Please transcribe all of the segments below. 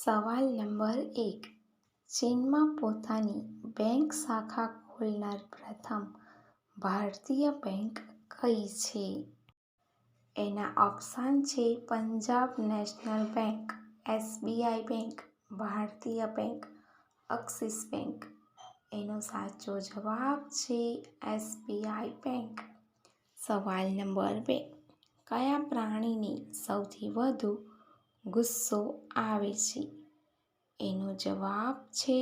સવાલ નંબર 1. ચીનમાં પોતાની બેંક શાખા ખોલનાર પ્રથમ ભારતીય બેંક કઈ છે? એના ઓપ્શન છે Punjab national bank, SBI bank, ભારતીય બેંક, એક્સિસ બેંક. એનો સાચો જવાબ છે SBI બેંક. સવાલ નંબર 2. કયા પ્રાણીને સૌથી વધુ ગુસ્સો આવે છે? એનો જવાબ છે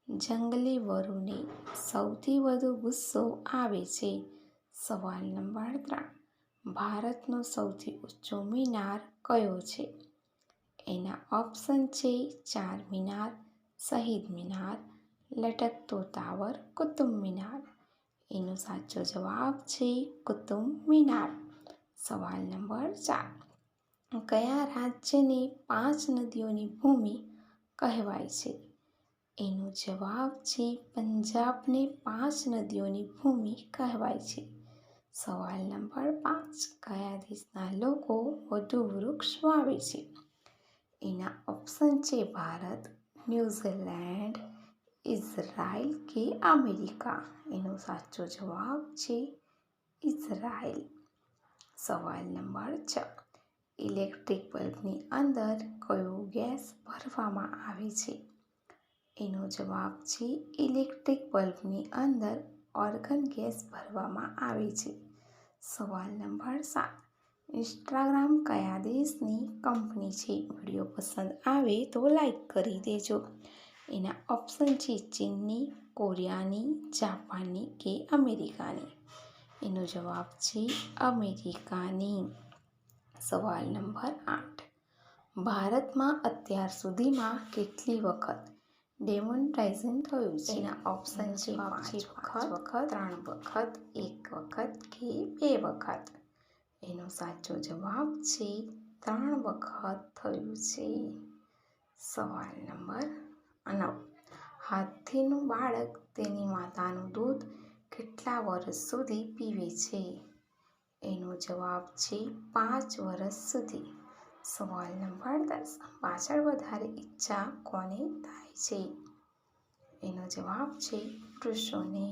જંગલી વરુને સૌથી વધુ ગુસ્સો આવે છે. સવાલ નંબર 3. ભારતનો સૌથી ઊંચો મિનાર કયો છે? એના ઓપ્શન છે ચાર મિનાર, શહીદ મિનાર, લટકતો ટાવર, કુતુબ મિનાર. એનો સાચો જવાબ છે કુતુબ મિનાર. સવાલ નંબર 4. કયા રાજ્યને 5 નદીઓની ભૂમિ કહેવાય છે? એનો જવાબ છે પંજાબને 5 નદીઓની ભૂમિ કહેવાય છે. સવાલ નંબર 5. કયા દેશના લોકો વધુ વૃક્ષ વાવે છે? એના ઓપ્શન છે ભારત, ન્યૂઝીલેન્ડ, ઇઝરાયલ કે અમેરિકા. એનો સાચો જવાબ છે ઇઝરાયલ. સવાલ નંબર 6. ઇલેક્ટ્રિક બલ્બની અંદર કયો ગેસ ભરવામાં આવે છે? એનો જવાબ છે ઇલેક્ટ્રિક બલ્બની અંદર ઓર્ગન ગેસ ભરવામાં આવે છે. સવાલ નંબર 7. ઇન્સ્ટાગ્રામ કયા દેશની કંપની છે? વિડીયો પસંદ આવે તો લાઈક કરી દેજો. એના ઓપ્શન છે ચીનની, કોરિયાની, જાપાનની કે અમેરિકાની. એનો જવાબ છે અમેરિકાની. સવાલ નંબર 8. ભારતમાં અત્યાર સુધીમાં કેટલી વખત ડિમોનેટાઇઝેશન થયું છે? એના ઓપ્શન છે 5 વખત, 3 વખત, 1 વખત કે 2 વખત. એનો સાચો જવાબ છે 3 વખત થયું છે. સવાલ નંબર 9. હાથીનું બાળક તેની માતાનું દૂધ કેટલા વર્ષ સુધી પીવે છે? એનો જવાબ છે 5 વર્ષ સુધી. સવાલ નંબર 10. પાછળ વધારે ઈચ્છા કોને થાય છે? એનો જવાબ છે પુરુષોને.